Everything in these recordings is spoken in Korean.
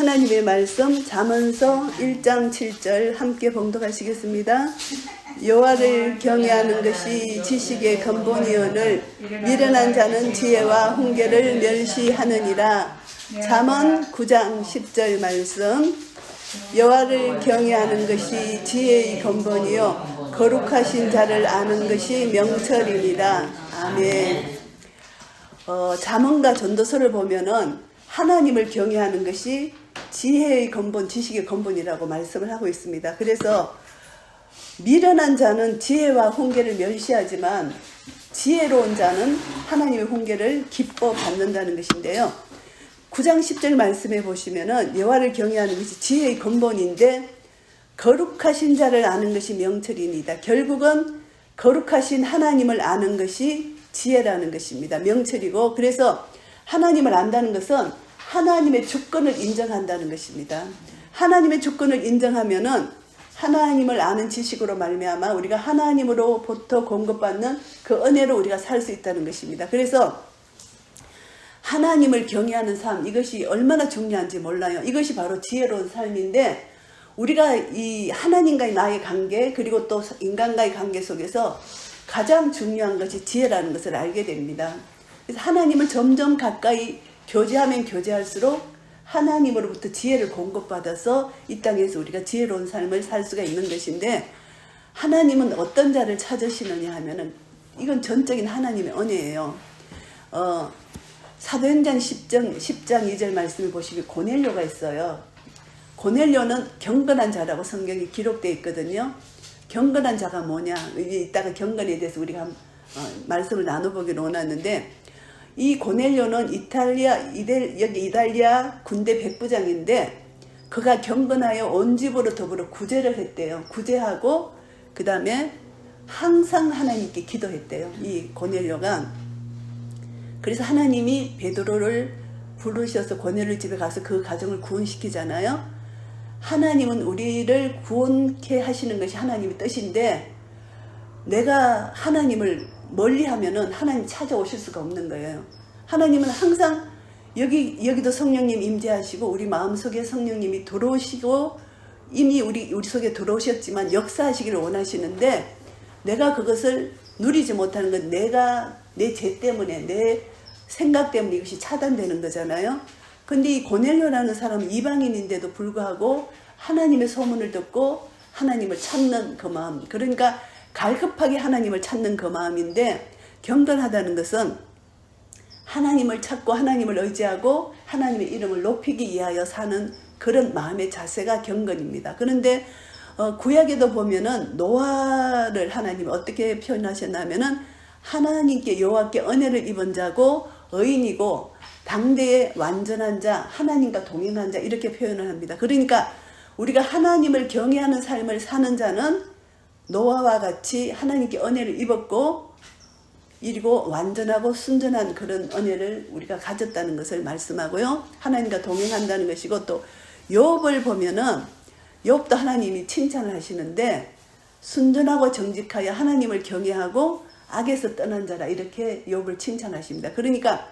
하나님의 말씀 잠언서 1장 7절 함께 봉독하시겠습니다. 여호와를 경외하는 것이 지식의 근본이오늘 미련한 자는 지혜와 훈계를 멸시하느니라. 잠언 9장 10절 말씀. 여호와를 경외하는 것이 지혜의 근본이요 거룩하신 자를 아는 것이 명철이니라. 아멘. 잠언과 전도서를 보면은 하나님을 경외하는 것이 지혜의 근본, 지식의 근본이라고 말씀을 하고 있습니다. 그래서 미련한 자는 지혜와 훈계를 멸시하지만 지혜로운 자는 하나님의 훈계를 기뻐 받는다는 것인데요. 9장 10절 말씀해 보시면은 여호와를 경외하는 것이 지혜의 근본인데 거룩하신 자를 아는 것이 명철이니이다. 결국은 거룩하신 하나님을 아는 것이 지혜라는 것입니다. 명철이고, 그래서 하나님을 안다는 것은 하나님의 주권을 인정한다는 것입니다. 하나님의 주권을 인정하면은 하나님을 아는 지식으로 말미암아 우리가 하나님으로부터 공급받는 그 은혜로 우리가 살 수 있다는 것입니다. 그래서 하나님을 경외하는 삶, 이것이 얼마나 중요한지 몰라요. 이것이 바로 지혜로운 삶인데, 우리가 이 하나님과의 나의 관계, 그리고 또 인간과의 관계 속에서 가장 중요한 것이 지혜라는 것을 알게 됩니다. 그래서 하나님을 점점 가까이 교제하면 교제할수록 하나님으로부터 지혜를 공급받아서 이 땅에서 우리가 지혜로운 삶을 살 수가 있는 것인데, 하나님은 어떤 자를 찾으시느냐 하면은 이건 전적인 하나님의 은혜예요. 사도행전 10장 2절 말씀을 보시면 고넬료가 있어요. 고넬료는 경건한 자라고 성경에 기록되어 있거든요. 경건한 자가 뭐냐? 이따가 경건에 대해서 우리가 말씀을 나눠보기를 원하는데, 이 고넬료는 이탈리아 군대 백부장인데 그가 경건하여 온 집으로 더불어 구제를 했대요. 구제하고 그 다음에 항상 하나님께 기도했대요. 이 고넬료가. 그래서 하나님이 베드로를 부르셔서 고넬료 집에 가서 그 가정을 구원시키잖아요. 하나님은 우리를 구원케 하시는 것이 하나님의 뜻인데, 내가 하나님을 멀리하면은 하나님 찾아오실 수가 없는 거예요. 하나님은 항상 여기도 성령님 임재하시고 우리 마음속에 성령님이 들어오시고 이미 우리 속에 들어오셨지만 역사하시기를 원하시는데, 내가 그것을 누리지 못하는 건 내가 내 죄 때문에, 내 생각 때문에 이것이 차단되는 거잖아요. 근데 이 고넬료라는 사람은 이방인인데도 불구하고 하나님의 소문을 듣고 하나님을 찾는 그 마음, 그러니까 갈급하게 하나님을 찾는 그 마음인데, 경건하다는 것은 하나님을 찾고 하나님을 의지하고 하나님의 이름을 높이기 위하여 사는 그런 마음의 자세가 경건입니다. 그런데 구약에도 보면은 노아를 하나님이 어떻게 표현하셨냐면은 하나님께 여호와께 은혜를 입은 자고 의인이고 당대의 완전한 자, 하나님과 동행한 자, 이렇게 표현을 합니다. 그러니까 우리가 하나님을 경외하는 삶을 사는 자는 노아와 같이 하나님께 은혜를 입었고, 이리고 완전하고 순전한 그런 은혜를 우리가 가졌다는 것을 말씀하고요. 하나님과 동행한다는 것이고, 또 욥을 보면은 욥도 하나님이 칭찬을 하시는데, 순전하고 정직하여 하나님을 경외하고 악에서 떠난 자라, 이렇게 욥을 칭찬하십니다. 그러니까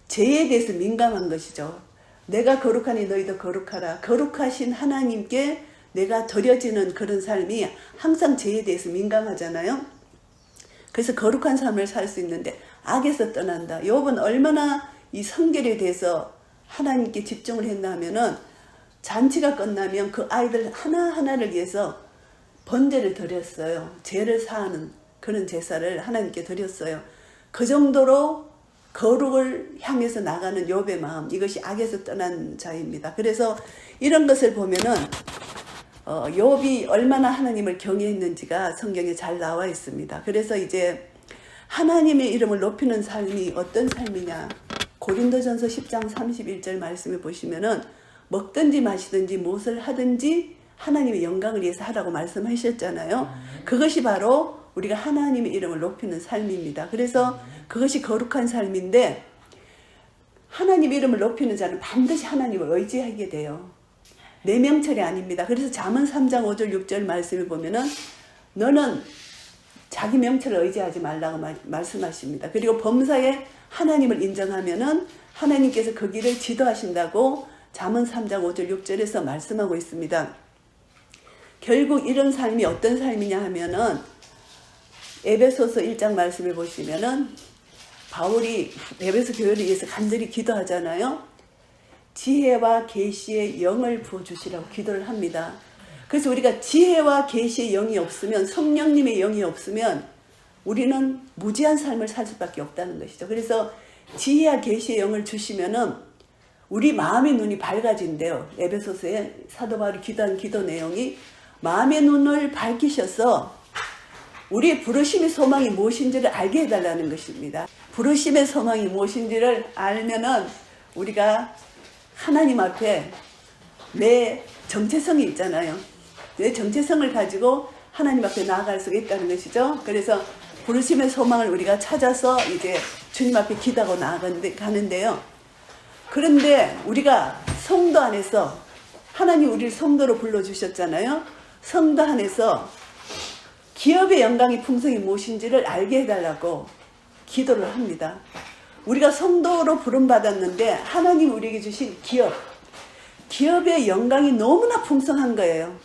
죄에 대해서 민감한 것이죠. 내가 거룩하니 너희도 거룩하라. 거룩하신 하나님께 내가 드려지는 그런 삶이 항상 죄에 대해서 민감하잖아요. 그래서 거룩한 삶을 살 수 있는데 악에서 떠난다. 욥은 얼마나 이 성결에 대해서 하나님께 집중을 했나 하면은 잔치가 끝나면 그 아이들 하나하나를 위해서 번제를 드렸어요. 죄를 사하는 그런 제사를 하나님께 드렸어요. 그 정도로 거룩을 향해서 나가는 욥의 마음, 이것이 악에서 떠난 자입니다. 그래서 이런 것을 보면은 욥이 얼마나 하나님을 경외했는지가 성경에 잘 나와 있습니다. 그래서 이제 하나님의 이름을 높이는 삶이 어떤 삶이냐, 고린도전서 10장 31절 말씀을 보시면은 먹든지 마시든지 무엇을 하든지 하나님의 영광을 위해서 하라고 말씀하셨잖아요. 그것이 바로 우리가 하나님의 이름을 높이는 삶입니다. 그래서 그것이 거룩한 삶인데, 하나님의 이름을 높이는 자는 반드시 하나님을 의지하게 돼요. 내 명철이 아닙니다. 그래서 잠언 3장 5절 6절 말씀을 보면은 너는 자기 명철을 의지하지 말라고 말씀하십니다. 그리고 범사에 하나님을 인정하면은 하나님께서 그 길을 지도하신다고 잠언 3장 5절 6절에서 말씀하고 있습니다. 결국 이런 삶이 어떤 삶이냐 하면은 에베소서 1장 말씀을 보시면은 바울이 에베소 교회를 위해서 간절히 기도하잖아요. 지혜와 계시의 영을 부어주시라고 기도를 합니다. 그래서 우리가 지혜와 계시의 영이 없으면, 성령님의 영이 없으면 우리는 무지한 삶을 살 수밖에 없다는 것이죠. 그래서 지혜와 계시의 영을 주시면은 우리 마음의 눈이 밝아진대요. 에베소서에 사도 바울이 기도한 기도 내용이 마음의 눈을 밝히셔서 우리의 부르심의 소망이 무엇인지를 알게 해달라는 것입니다. 부르심의 소망이 무엇인지를 알면은 우리가 하나님 앞에 내 정체성이 있잖아요. 내 정체성을 가지고 하나님 앞에 나아갈 수가 있다는 것이죠. 그래서 부르심의 소망을 우리가 찾아서 이제 주님 앞에 기도하고 나아가는데요. 그런데 우리가 성도 안에서 하나님 우리를 성도로 불러주셨잖아요. 성도 안에서 기업의 영광이 풍성이 무엇인지를 알게 해달라고 기도를 합니다. 우리가 성도로 부름받았는데 하나님 우리에게 주신 기업의 영광이 너무나 풍성한 거예요.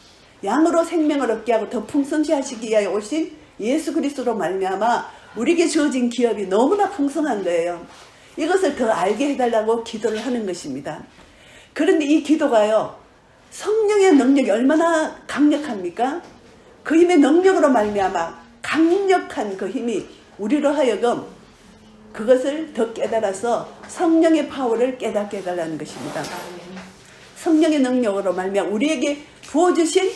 양으로 생명을 얻게 하고 더 풍성케 하시기 위하여 오신 예수 그리스도로 말미암아 우리에게 주어진 기업이 너무나 풍성한 거예요. 이것을 더 알게 해달라고 기도를 하는 것입니다. 그런데 이 기도가요, 성령의 능력이 얼마나 강력합니까? 그 힘의 능력으로 말미암아 강력한 그 힘이 우리로 하여금 그것을 더 깨달아서 성령의 파워를 깨닫게 해달라는 것입니다. 성령의 능력으로 말미암아 우리에게 부어주신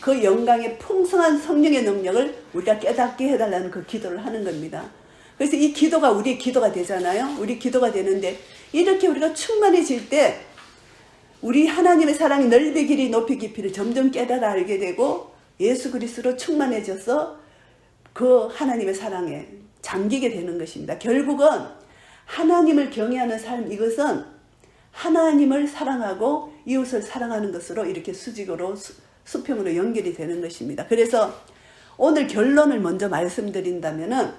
그 영광의 풍성한 성령의 능력을 우리가 깨닫게 해달라는 그 기도를 하는 겁니다. 그래서 이 기도가 우리의 기도가 되잖아요. 우리 기도가 되는데 이렇게 우리가 충만해질 때 우리 하나님의 사랑이 넓이 길이 높이 깊이를 점점 깨달아 알게 되고 예수 그리스도로 충만해져서 그 하나님의 사랑에 잠기게 되는 것입니다. 결국은 하나님을 경외하는 삶, 이것은 하나님을 사랑하고 이웃을 사랑하는 것으로 이렇게 수직으로 수평으로 연결이 되는 것입니다. 그래서 오늘 결론을 먼저 말씀드린다면은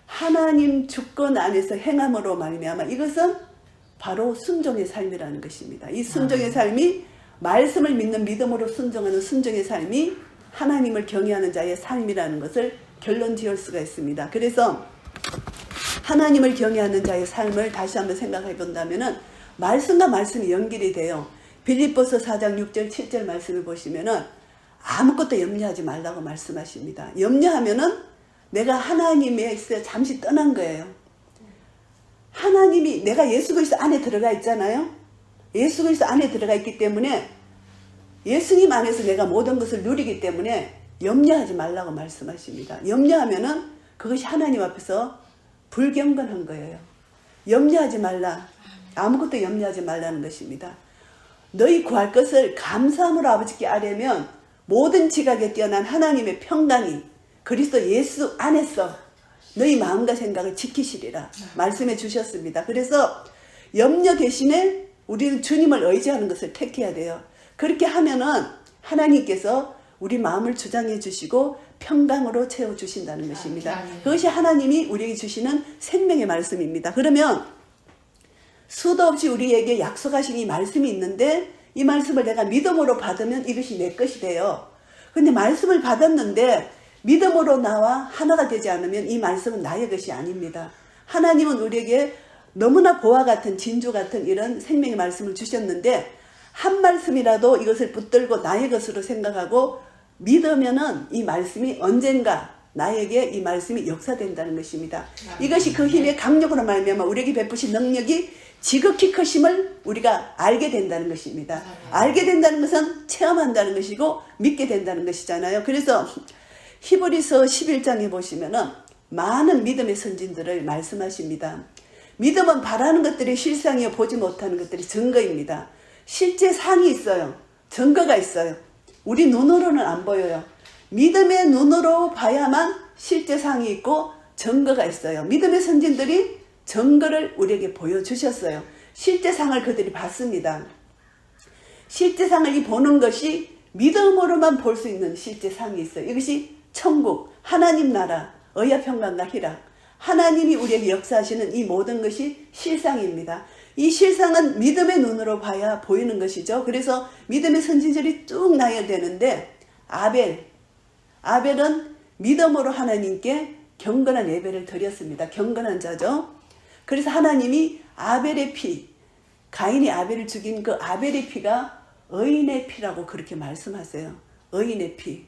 하나님 주권 안에서 행함으로 말미암아 이것은 바로 순종의 삶이라는 것입니다. 이 순종의 삶이 말씀을 믿는 믿음으로 순종하는 순종의 삶이 하나님을 경외하는 자의 삶이라는 것을 결론 지을 수가 있습니다. 그래서 하나님을 경외하는 자의 삶을 다시 한번 생각해 본다면은 말씀과 말씀이 연결이 돼요. 빌립보서 4장 6절 7절 말씀을 보시면은 아무것도 염려하지 말라고 말씀하십니다. 염려하면은 내가 하나님에서 잠시 떠난 거예요. 하나님이 내가 예수 그리스도 안에 들어가 있잖아요. 예수 그리스도 안에 들어가 있기 때문에 예수님 안에서 내가 모든 것을 누리기 때문에 염려하지 말라고 말씀하십니다. 염려하면은 그것이 하나님 앞에서 불경건한 거예요. 염려하지 말라. 아무것도 염려하지 말라는 것입니다. 너희 구할 것을 감사함으로 아버지께 아뢰면 모든 지각에 뛰어난 하나님의 평강이 그리스도 예수 안에서 너희 마음과 생각을 지키시리라 말씀해 주셨습니다. 그래서 염려 대신에 우리는 주님을 의지하는 것을 택해야 돼요. 그렇게 하면은 하나님께서 우리 마음을 주장해 주시고 평강으로 채워 주신다는 것입니다. 그것이 하나님이 우리에게 주시는 생명의 말씀입니다. 그러면 수도 없이 우리에게 약속하신 이 말씀이 있는데 이 말씀을 내가 믿음으로 받으면 이것이 내 것이 돼요. 근데 말씀을 받았는데 믿음으로 나와 하나가 되지 않으면 이 말씀은 나의 것이 아닙니다. 하나님은 우리에게 너무나 보화 같은 진주 같은 이런 생명의 말씀을 주셨는데 한 말씀이라도 이것을 붙들고 나의 것으로 생각하고 믿으면은 이 말씀이 언젠가 나에게 이 말씀이 역사된다는 것입니다. 이것이 그 힘의 강력으로 말미암아 우리에게 베푸신 능력이 지극히 크심을 우리가 알게 된다는 것입니다. 알게 된다는 것은 체험한다는 것이고 믿게 된다는 것이잖아요. 그래서 히브리서 11장에 보시면은 많은 믿음의 선진들을 말씀하십니다. 믿음은 바라는 것들이 실상이요 보지 못하는 것들이 증거입니다. 실제 상이 있어요. 증거가 있어요. 우리 눈으로는 안 보여요. 믿음의 눈으로 봐야만 실제 상이 있고 증거가 있어요. 믿음의 선진들이 증거를 우리에게 보여주셨어요. 실제 상을 그들이 봤습니다. 실제 상을 보는 것이 믿음으로만 볼 수 있는 실제 상이 있어요. 이것이 천국, 하나님 나라, 의와 평강과 희락, 하나님이 우리에게 역사하시는 이 모든 것이 실상입니다. 이 실상은 믿음의 눈으로 봐야 보이는 것이죠. 그래서 믿음의 선지자들이 쭉 나열되는데 아벨은 믿음으로 하나님께 경건한 예배를 드렸습니다. 경건한 자죠. 그래서 하나님이 아벨의 피, 가인이 아벨을 죽인 그 아벨의 피가 의인의 피라고 그렇게 말씀하세요. 의인의 피.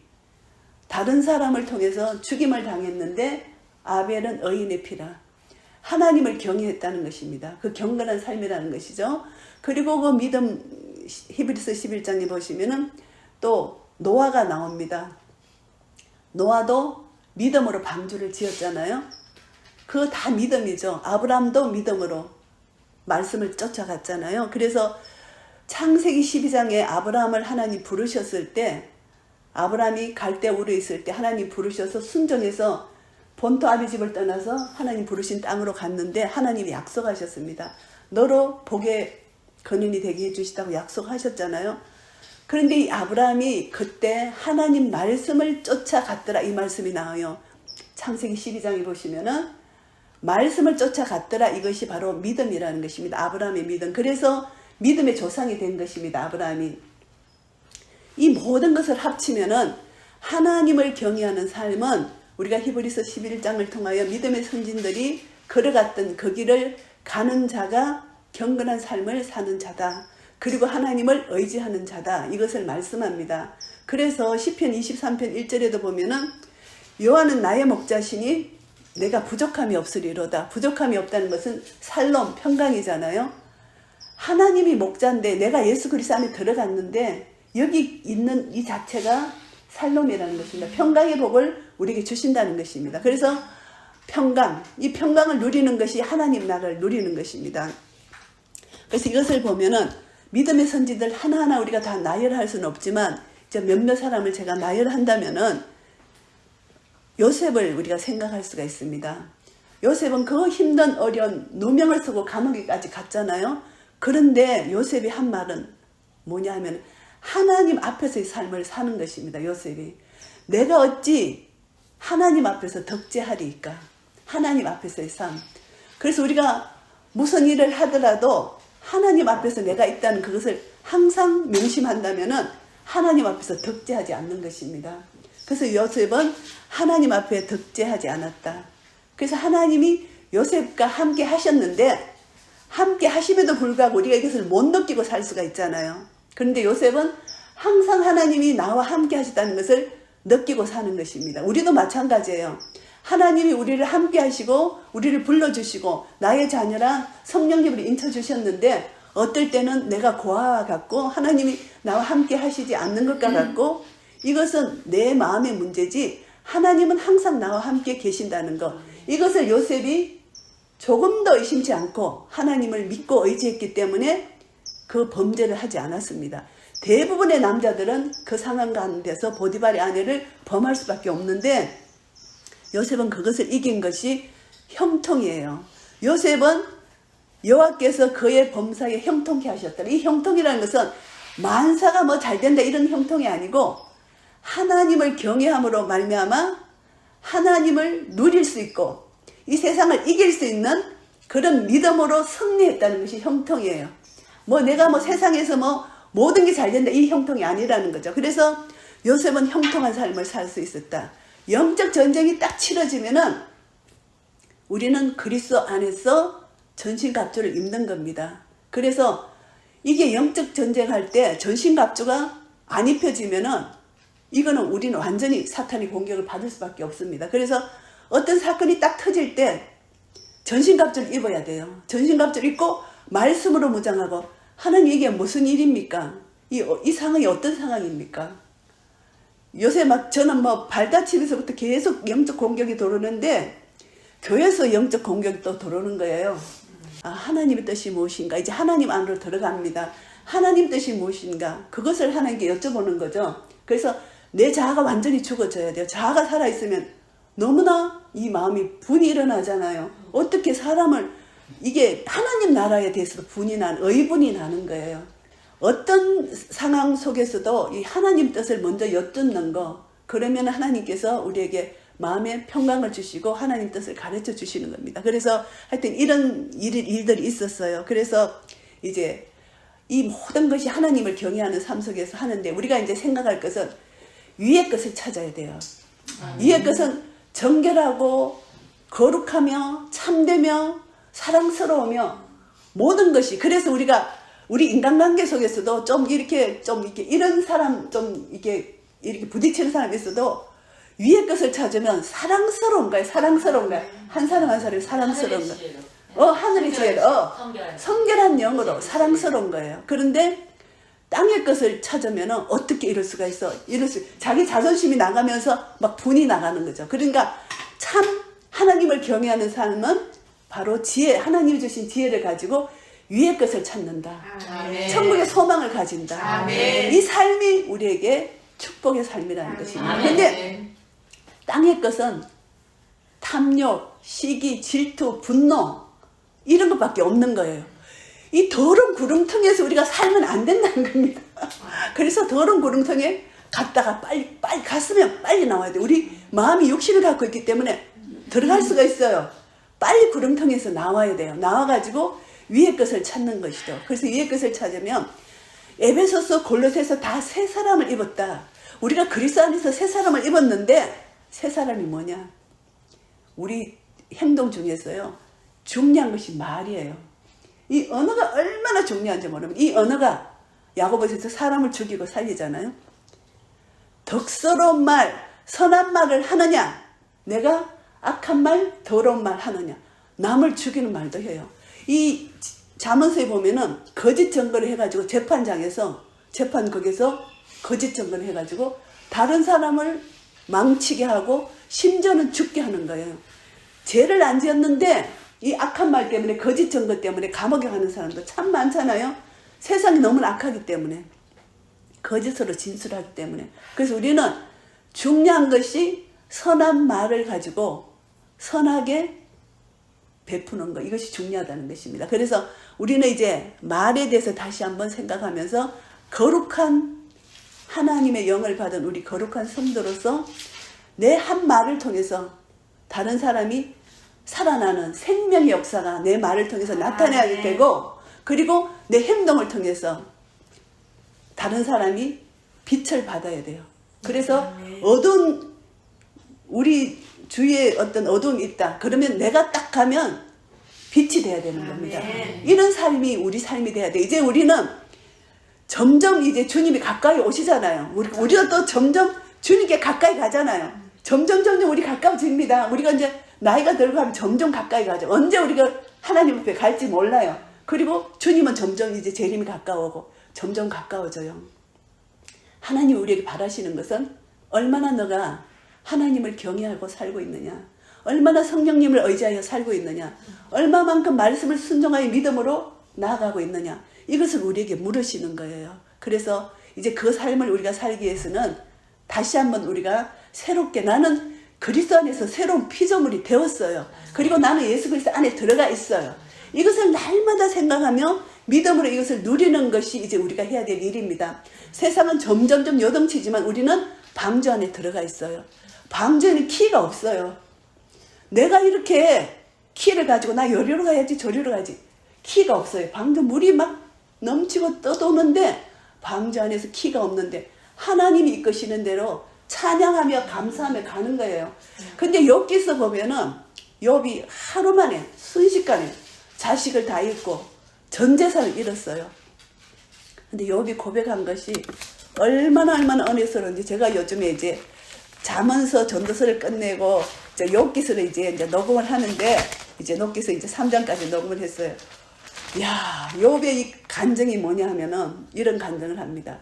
다른 사람을 통해서 죽임을 당했는데 아벨은 의인의 피라. 하나님을 경외했다는 것입니다. 그 경건한 삶이라는 것이죠. 그리고 그 믿음, 히브리서 11장에 보시면은 또 노아가 나옵니다. 노아도 믿음으로 방주를 지었잖아요. 그거 다 믿음이죠. 아브라함도 믿음으로 말씀을 쫓아갔잖아요. 그래서 창세기 12장에 아브라함을 하나님 부르셨을 때, 아브라함이 갈대우르에 있을 때 하나님 부르셔서 순종해서 본토 아비 집을 떠나서 하나님 부르신 땅으로 갔는데 하나님이 약속하셨습니다. 너로 복의 근원이 되게 해주시다고 약속하셨잖아요. 그런데 이 아브라함이 그때 하나님 말씀을 쫓아갔더라, 이 말씀이 나와요. 창세기 12장에 보시면은 말씀을 쫓아갔더라, 이것이 바로 믿음이라는 것입니다. 아브라함의 믿음. 그래서 믿음의 조상이 된 것입니다. 아브라함이. 이 모든 것을 합치면은 하나님을 경외하는 삶은 우리가 히브리서 11장을 통하여 믿음의 선진들이 걸어갔던 그 길을 가는 자가 경건한 삶을 사는 자다. 그리고 하나님을 의지하는 자다. 이것을 말씀합니다. 그래서 시편 23편 1절에도 보면은 여호와는 나의 목자시니 내가 부족함이 없으리로다. 부족함이 없다는 것은 살롬, 평강이잖아요. 하나님이 목자인데 내가 예수 그리스도 안에 들어갔는데 여기 있는 이 자체가 살롬이라는 것입니다. 평강의 복을 우리에게 주신다는 것입니다. 그래서 평강, 이 평강을 누리는 것이 하나님 나라를 누리는 것입니다. 그래서 이것을 보면은 믿음의 선지들 하나하나 우리가 다 나열할 수는 없지만 이제 몇몇 사람을 제가 나열한다면은 요셉을 우리가 생각할 수가 있습니다. 요셉은 그 힘든 어려운 누명을 쓰고 감옥에까지 갔잖아요. 그런데 요셉이 한 말은 뭐냐 하면 하나님 앞에서의 삶을 사는 것입니다. 요셉이. 내가 어찌 하나님 앞에서 덕죄하리까? 하나님 앞에서의 삶. 그래서 우리가 무슨 일을 하더라도 하나님 앞에서 내가 있다는 그것을 항상 명심한다면은 하나님 앞에서 덕죄하지 않는 것입니다. 그래서 요셉은 하나님 앞에 덕죄하지 않았다. 그래서 하나님이 요셉과 함께 하셨는데 함께 하심에도 불구하고 우리가 이것을 못 느끼고 살 수가 있잖아요. 그런데 요셉은 항상 하나님이 나와 함께 하시다는 것을 느끼고 사는 것입니다. 우리도 마찬가지예요. 하나님이 우리를 함께 하시고 우리를 불러주시고 나의 자녀라 성령님으로 인쳐주셨는데 어떨 때는 내가 고아와 같고 하나님이 나와 함께 하시지 않는 것과 같고 이것은 내 마음의 문제지 하나님은 항상 나와 함께 계신다는 것. 이것을 요셉이 조금도 의심치 않고 하나님을 믿고 의지했기 때문에 그 범죄를 하지 않았습니다. 대부분의 남자들은 그 상황 가운데서 보디발의 아내를 범할 수밖에 없는데 요셉은 그것을 이긴 것이 형통이에요. 요셉은 여호와께서 그의 범사에 형통케 하셨다. 이 형통이라는 것은 만사가 뭐 잘된다 이런 형통이 아니고 하나님을 경외함으로 말미암아 하나님을 누릴 수 있고 이 세상을 이길 수 있는 그런 믿음으로 승리했다는 것이 형통이에요. 뭐 내가 뭐 세상에서 뭐 모든 게 잘된다 이 형통이 아니라는 거죠. 그래서 요셉은 형통한 삶을 살 수 있었다. 영적 전쟁이 딱 치러지면은 우리는 그리스도 안에서 전신갑주를 입는 겁니다. 그래서 이게 영적 전쟁할 때 전신갑주가 안 입혀지면은 이거는 우리는 완전히 사탄의 공격을 받을 수밖에 없습니다. 그래서 어떤 사건이 딱 터질 때 전신갑주를 입어야 돼요. 전신갑주를 입고 말씀으로 무장하고 하나님 이게 무슨 일입니까? 이 상황이 어떤 상황입니까? 요새 막 저는 뭐 발 다치면서부터 계속 영적 공격이 들어오는데 교회에서 영적 공격이 또 들어오는 거예요. 아, 하나님의 뜻이 무엇인가? 이제 하나님 안으로 들어갑니다. 하나님 뜻이 무엇인가? 그것을 하나님께 여쭤보는 거죠. 그래서 내 자아가 완전히 죽어져야 돼요. 자아가 살아있으면 너무나 이 마음이 분이 일어나잖아요. 어떻게 사람을 이게 하나님 나라에 대해서도 분이 의분이 나는 거예요. 어떤 상황 속에서도 이 하나님 뜻을 먼저 엿듣는 거 그러면 하나님께서 우리에게 마음에 평강을 주시고 하나님 뜻을 가르쳐 주시는 겁니다. 그래서 하여튼 이런 일들이 있었어요. 그래서 이제 이 모든 것이 하나님을 경외하는 삶 속에서 하는데 우리가 이제 생각할 것은 위의 것을 찾아야 돼요. 위의 것은 정결하고 거룩하며 참되며 사랑스러우며 모든 것이, 그래서 우리 인간관계 속에서도 좀 이렇게 이런 사람 좀 이렇게 부딪히는 사람이 있어도 위의 것을 찾으면 사랑스러운 거예요. 사랑스러운 거예요. 한 사람 한 사람이 사랑스러운 거예요. 하늘의 지혜로 성결한 영으로 사랑스러운 거예요. 그런데 땅의 것을 찾으면 어떻게 이럴 수가 있어? 자기 자존심이 나가면서 막 분이 나가는 거죠. 그러니까 참 하나님을 경외하는 삶은 바로 지혜, 하나님이 주신 지혜를 가지고 위의 것을 찾는다. 아멘. 천국의 소망을 가진다. 아멘. 이 삶이 우리에게 축복의 삶이라는 것입니다. 그런데 땅의 것은 탐욕, 시기, 질투, 분노 이런 것밖에 없는 거예요. 이 더러운 구름통에서 우리가 살면 안 된다는 겁니다. 그래서 더러운 구름통에 갔다가 빨리 갔으면 빨리 나와야 돼. 우리 마음이 욕심을 갖고 있기 때문에 들어갈 수가 있어요. 빨리 구름통에서 나와야 돼요. 나와가지고 위의 것을 찾는 것이죠. 그래서 위의 것을 찾으면 에베소서, 골로새서 다 새 사람을 입었다. 우리가 그리스도 안에서 새 사람을 입었는데 새 사람이 뭐냐? 우리 행동 중에서요. 중요한 것이 말이에요. 이 언어가 얼마나 중요한지 모르면 이 언어가 야고보서에서 사람을 죽이고 살리잖아요. 덕스러운 말, 선한 말을 하느냐? 내가 악한 말, 더러운 말 하느냐? 남을 죽이는 말도 해요. 이 잠언서에 보면은 거짓 증거를 해가지고 재판국에서 거짓 증거를 해가지고 다른 사람을 망치게 하고 심지어는 죽게 하는 거예요. 죄를 안 지었는데 이 악한 말 때문에, 거짓 증거 때문에 감옥에 가는 사람도 참 많잖아요. 세상이 너무 악하기 때문에, 거짓으로 진술하기 때문에. 그래서 우리는 중요한 것이 선한 말을 가지고 선하게 베푸는 것, 이것이 중요하다는 것입니다. 그래서 우리는 이제 말에 대해서 다시 한번 생각하면서 거룩한 하나님의 영을 받은 우리 거룩한 성도로서 내 한 말을 통해서 다른 사람이 살아나는 생명의 역사가 내 말을 통해서 나타나야 되고, 그리고 내 행동을 통해서 다른 사람이 빛을 받아야 돼요. 그래서 우리 주위에 어떤 어둠이 있다. 그러면 내가 딱 가면 빛이 돼야 되는 겁니다. 이런 삶이 우리 삶이 돼야 돼. 이제 우리는 점점 이제 주님이 가까이 오시잖아요. 우리가 또 점점 주님께 가까이 가잖아요. 점점 우리 가까워집니다. 우리가 이제 나이가 들고 하면 점점 가까이 가죠. 언제 우리가 하나님 앞에 갈지 몰라요. 그리고 주님은 점점 이제 재림이 가까워오고 점점 가까워져요. 하나님이 우리에게 바라시는 것은 얼마나 너가 하나님을 경외하고 살고 있느냐, 얼마나 성령님을 의지하여 살고 있느냐, 얼마만큼 말씀을 순종하여 믿음으로 나아가고 있느냐, 이것을 우리에게 물으시는 거예요. 그래서 이제 그 삶을 우리가 살기 위해서는 다시 한번 우리가 새롭게, 나는 그리스도 안에서 새로운 피조물이 되었어요. 그리고 나는 예수 그리스도 안에 들어가 있어요. 이것을 날마다 생각하며 믿음으로 이것을 누리는 것이 이제 우리가 해야 될 일입니다. 세상은 점점 요동치지만 우리는 방주 안에 들어가 있어요. 방주에는 키가 없어요. 내가 이렇게 키를 가지고 나 여기로 가야지 저리로 가야지, 키가 없어요. 방주 물이 막 넘치고 떠도는데 방주 안에서 키가 없는데 하나님이 이끄시는 대로 찬양하며 감사하며 가는 거예요. 근데 욥기서 보면은 욥이 하루 만에 순식간에 자식을 다 잃고 전 재산을 잃었어요. 근데 욥이 고백한 것이 얼마나 은혜스러운지, 제가 요즘에 이제 잠언서 전도서를 끝내고 이제 욥기서를 이제 녹음을 하는데, 이제 욥기서 이제 3장까지 녹음을 했어요. 야, 욥의 이 간증이 뭐냐 하면은 이런 간증을 합니다.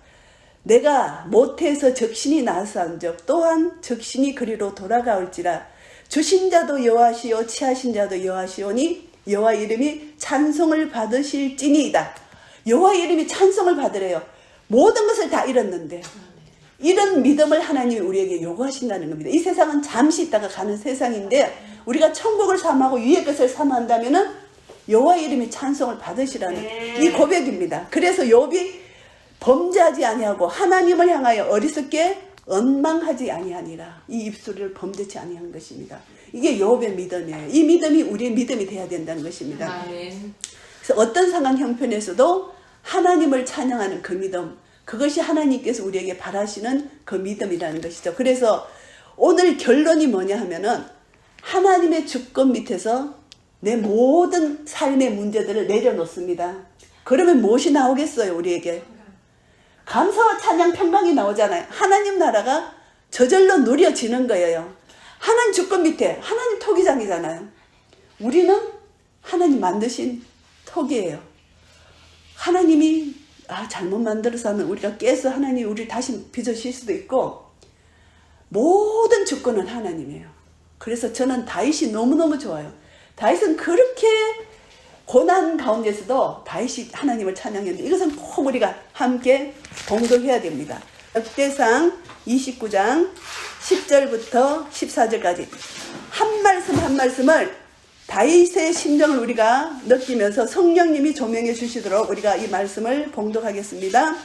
내가 모태에서 적신이 나서 한적 또한 적신이 그리로 돌아가올지라. 주신 자도 여호와시요 취하신 자도 여호와시오니 여호와 이름이 찬송을 받으실지니이다. 여호와 이름이 찬송을 받으래요. 모든 것을 다 잃었는데 이런 믿음을 하나님이 우리에게 요구하신다는 겁니다. 이 세상은 잠시 있다가 가는 세상인데 우리가 천국을 삼하고 위의 것을 삼한다면은 여호와 이름이 찬송을 받으시라는 이 고백입니다. 그래서 욥이 범죄하지 아니하고 하나님을 향하여 어리석게 원망하지 아니하니라. 이 입술을 범죄치 아니한 것입니다. 이게 욥의 믿음이에요. 이 믿음이 우리의 믿음이 돼야 된다는 것입니다. 아멘. 그래서 어떤 상황 형편에서도 하나님을 찬양하는 그 믿음, 그것이 하나님께서 우리에게 바라시는 그 믿음이라는 것이죠. 그래서 오늘 결론이 뭐냐 하면은 하나님의 주권 밑에서 내 모든 삶의 문제들을 내려놓습니다. 그러면 무엇이 나오겠어요, 우리에게? 감사와 찬양 평강이 나오잖아요. 하나님 나라가 저절로 누려지는 거예요. 하나님 주권 밑에 하나님 토기장이잖아요. 우리는 하나님 만드신 토기예요. 하나님이 잘못 만들어서 하면 우리가 깨서 하나님이 우리를 다시 빚으실 수도 있고, 모든 주권은 하나님이에요. 그래서 저는 다윗이 너무너무 좋아요. 다윗은 그렇게 고난 가운데서도 다윗이 하나님을 찬양했는데, 이것은 꼭 우리가 함께 봉독해야 됩니다. 역대상 29장 10절부터 14절까지 한 말씀 한 말씀을 다윗의 심정을 우리가 느끼면서 성령님이 조명해 주시도록 우리가 이 말씀을 봉독하겠습니다.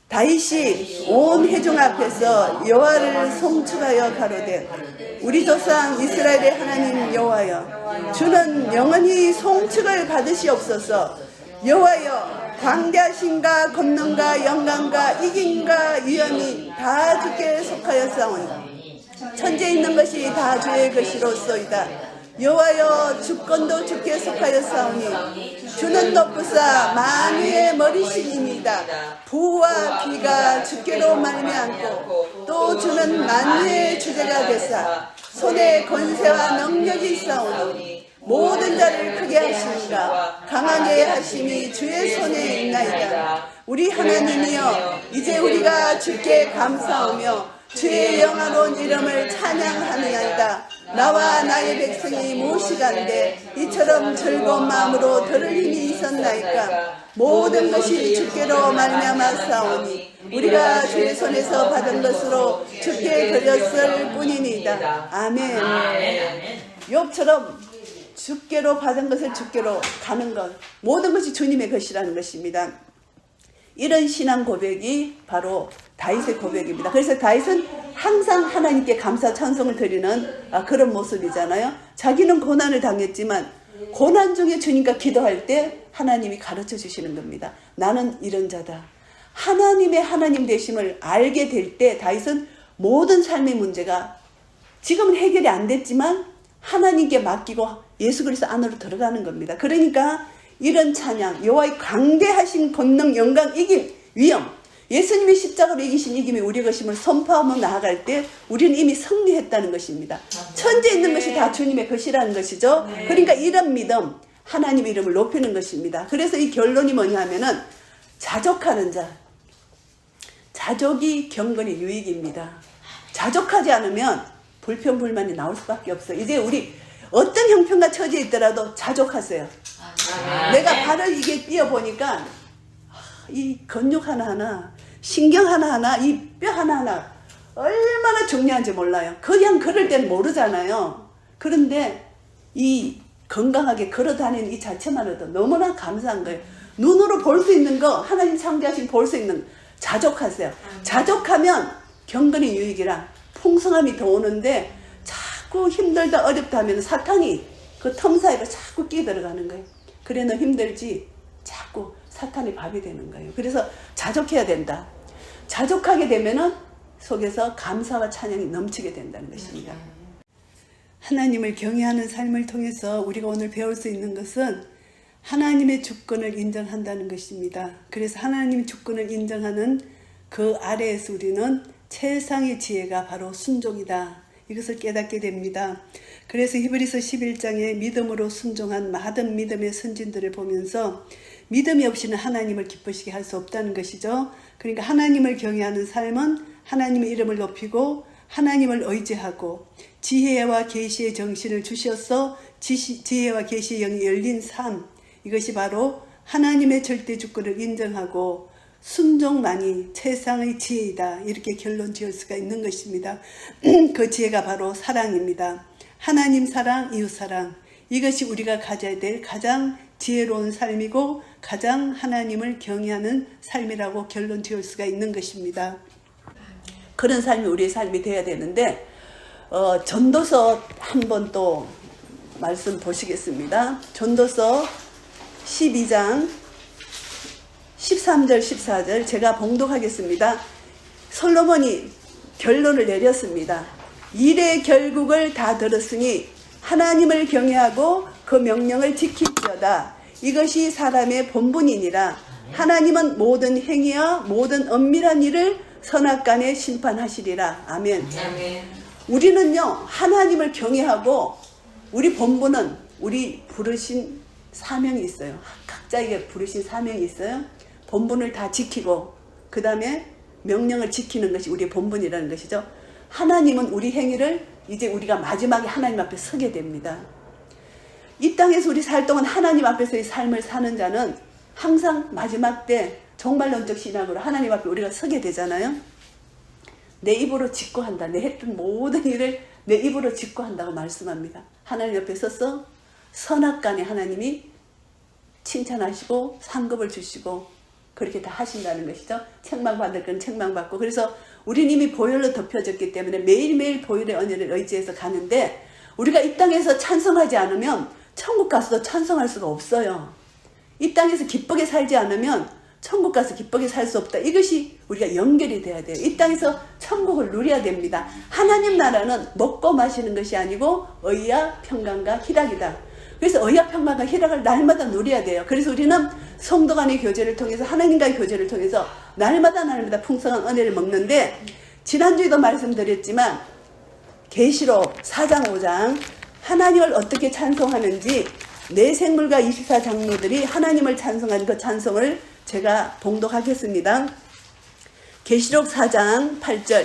다윗이 온 회중 앞에서 여호와를 송축하여 가로되, 우리 조상 이스라엘의 하나님 여호와여, 주는 영원히 송축을 받으시옵소서. 여호와여, 광대하심과 권능과 영광과 이김과 위엄이 다 주께 속하였사오니 천지에 있는 것이 다 주의 것이로소이다. 여호와여, 주권도 주께 속하였사오니 주는 높으사 만유의 머리신입니다. 부와 비가 주께로 말미암고 또 주는 만유의 주제가 되사 손에 권세와 능력이 있사오니 모든 자를 크게 하시니까 강하게 하심이 주의 손에 있나이다. 우리 하나님이여, 이제 우리가 주께 감사하며 주의 영화로운 이름을 찬양하느냐이다. 나와 나의 백성이 무엇이간데 이처럼 즐거운 마음으로 들을 힘이 있었나이까. 모든 것이 주께로 말미암았사오니 우리가 주의 손에서 받은 것으로 주께 드렸을 뿐이니이다. 아멘. 욥처럼 주께로 받은 것을 주께로 가는 것, 모든 것이 주님의 것이라는 것입니다. 이런 신앙 고백이 바로 다윗의 고백입니다. 그래서 다윗은 항상 하나님께 감사 찬송을 드리는 그런 모습이잖아요. 자기는 고난을 당했지만 고난 중에 주님과 기도할 때 하나님이 가르쳐 주시는 겁니다. 나는 이런 자다. 하나님의 하나님 되심을 알게 될 때 다윗은 모든 삶의 문제가 지금은 해결이 안 됐지만 하나님께 맡기고 예수 그리스도 안으로 들어가는 겁니다. 그러니까 이런 찬양, 여호와의 광대하신 권능, 영광, 이김, 위엄, 예수님이 십자가로 이기신 이김이 우리 것임을 선포하며 나아갈 때 우리는 이미 승리했다는 것입니다. 천지에 있는 것이 다 주님의 것이라는 것이죠. 그러니까 이런 믿음, 하나님의 이름을 높이는 것입니다. 그래서 이 결론이 뭐냐 하면은 자족하는 자, 자족이 경건의 유익입니다. 자족하지 않으면 불평불만이 나올 수밖에 없어요. 이제 우리 어떤 형편과 처지에 있더라도 자족하세요. 내가 발을 이게 띄어보니까 이 근육 하나하나, 신경 하나하나, 이 뼈 하나하나 얼마나 중요한지 몰라요. 그냥 걸을 때는 모르잖아요. 그런데 이 건강하게 걸어 다니는 이 자체만으로도 너무나 감사한 거예요. 눈으로 볼 수 있는 거, 하나님 창조하신 볼 수 있는 거, 자족하세요. 자족하면 경건의 유익이랑 풍성함이 더 오는데, 자꾸 힘들다 어렵다 하면 사탄이 그 틈 사이로 자꾸 끼들어가는 거예요. 그래 너 힘들지? 자꾸 사탄이 밥이 되는 거예요. 그래서 자족해야 된다. 자족하게 되면은 속에서 감사와 찬양이 넘치게 된다는 것입니다. 하나님을 경외하는 삶을 통해서 우리가 오늘 배울 수 있는 것은 하나님의 주권을 인정한다는 것입니다. 그래서 하나님의 주권을 인정하는 그 아래에서 우리는 최상의 지혜가 바로 순종이다. 이것을 깨닫게 됩니다. 그래서 히브리서 11장에 믿음으로 순종한 많은 믿음의 선진들을 보면서 믿음이 없이는 하나님을 기쁘시게 할 수 없다는 것이죠. 그러니까 하나님을 경외하는 삶은 하나님의 이름을 높이고 하나님을 의지하고 지혜와 계시의 정신을 주셔서 지혜와 계시의 영이 열린 삶, 이것이 바로 하나님의 절대 주권을 인정하고 순종만이 최상의 지혜이다. 이렇게 결론 지을 수가 있는 것입니다. 그 지혜가 바로 사랑입니다. 하나님 사랑, 이웃 사랑. 이것이 우리가 가져야 될 가장 지혜로운 삶이고 가장 하나님을 경외하는 삶이라고 결론 지을 수가 있는 것입니다. 그런 삶이 우리의 삶이 돼야 되는데 전도서 한번 또 말씀 보시겠습니다. 전도서 12장 13절 14절 제가 봉독하겠습니다. 솔로몬이 결론을 내렸습니다. 일의 결국을 다 들었으니 하나님을 경외하고 그 명령을 지킬지어다. 이것이 사람의 본분이니라. 하나님은 모든 행위와 모든 엄밀한 일을 선악간에 심판하시리라. 아멘. 아멘. 우리는요 하나님을 경외하고 우리 본분은 우리 부르신 사명이 있어요. 각자에게 부르신 사명이 있어요. 본분을 다 지키고 그 다음에 명령을 지키는 것이 우리의 본분이라는 것이죠. 하나님은 우리 행위를 이제 우리가 마지막에 하나님 앞에 서게 됩니다. 이 땅에서 우리 살 동안 하나님 앞에서의 삶을 사는 자는 항상 마지막 때 종말론적 신앙으로 하나님 앞에 우리가 서게 되잖아요. 내 입으로 직고한다. 내 했던 모든 일을 내 입으로 직고한다고 말씀합니다. 하나님 옆에 서서 선악간에 하나님이 칭찬하시고 상급을 주시고 그렇게 다 하신다는 것이죠. 책망받을 건 책망받고. 그래서 우리는 이미 보혈로 덮여졌기 때문에 매일매일 보혈의 언약을 의지해서 가는데 우리가 이 땅에서 찬송하지 않으면 천국 가서도 찬송할 수가 없어요. 이 땅에서 기쁘게 살지 않으면 천국 가서 기쁘게 살 수 없다. 이것이 우리가 연결이 돼야 돼요. 이 땅에서 천국을 누려야 됩니다. 하나님 나라는 먹고 마시는 것이 아니고 의와 평강과 희락이다. 그래서 의와 평강과 희락을 날마다 누려야 돼요. 그래서 우리는 성도 간의 교제를 통해서 하나님과의 교제를 통해서 날마다 풍성한 은혜를 먹는데 지난주에도 말씀드렸지만 계시록 4장 5장 하나님을 어떻게 찬송하는지 내 생물과 24장로들이 하나님을 찬송한 그 찬송을 제가 봉독하겠습니다. 계시록 4장 8절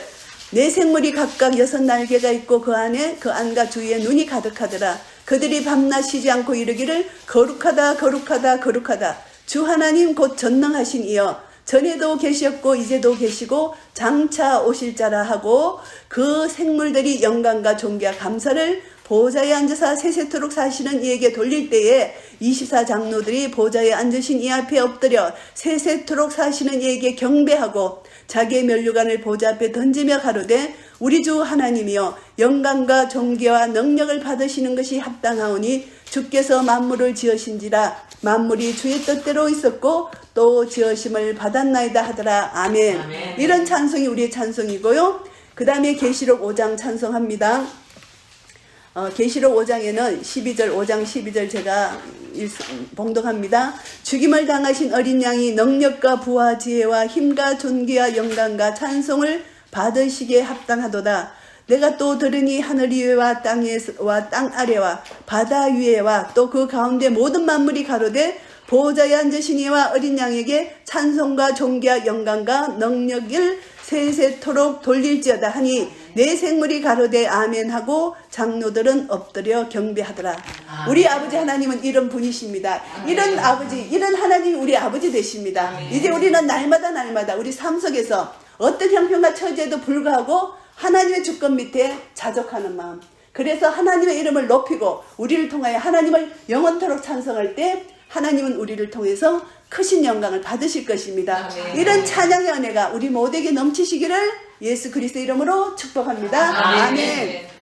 내 생물이 각각 6날개가 있고 그 안에 그 안과 주위에 눈이 가득하더라. 그들이 밤낮 쉬지 않고 이르기를 거룩하다 거룩하다 거룩하다 주 하나님 곧 전능하신 이여 전에도 계셨고 이제도 계시고 장차 오실 자라 하고 그 생물들이 영광과 존귀와 감사를 보좌에 앉아서 세세토록 사시는 이에게 돌릴 때에 24장로들이 보좌에 앉으신 이 앞에 엎드려 세세토록 사시는 이에게 경배하고 자기의 면류관을 보좌 앞에 던지며 가로되 우리 주 하나님이여 영광과 존귀와 능력을 받으시는 것이 합당하오니 주께서 만물을 지으신지라 만물이 주의 뜻대로 있었고 또 지으심을 받았나이다 하더라. 아멘. 아멘. 이런 찬송이 우리의 찬송이고요. 그 다음에 계시록 5장 찬송합니다. 계시록 5장에는 5장 12절 제가 봉독합니다. 죽임을 당하신 어린 양이 능력과 부와 지혜와 힘과 존귀와 영광과 찬송을 받으시기에 합당하도다. 내가 또 들으니 하늘 위에와 땅에와 땅 아래와 바다 위에와 또 그 가운데 모든 만물이 가로되 보호자에 앉으신 이와 어린 양에게 찬송과 존귀와 영광과 능력을 세세토록 돌릴지어다 하니 내 생물이 가로되 아멘 하고 장로들은 엎드려 경배하더라. 우리 아버지 하나님은 이런 분이십니다. 이런 아버지, 이런 하나님이 우리 아버지 되십니다. 이제 우리는 날마다 우리 삶 속에서 어떤 형편과 처지에도 불구하고 하나님의 주권 밑에 자족하는 마음. 그래서 하나님의 이름을 높이고 우리를 통하여 하나님을 영원토록 찬송할 때 하나님은 우리를 통해서 크신 영광을 받으실 것입니다. 아멘. 이런 찬양의 은혜가 우리 모두에게 넘치시기를 예수 그리스도의 이름으로 축복합니다. 아멘. 아멘.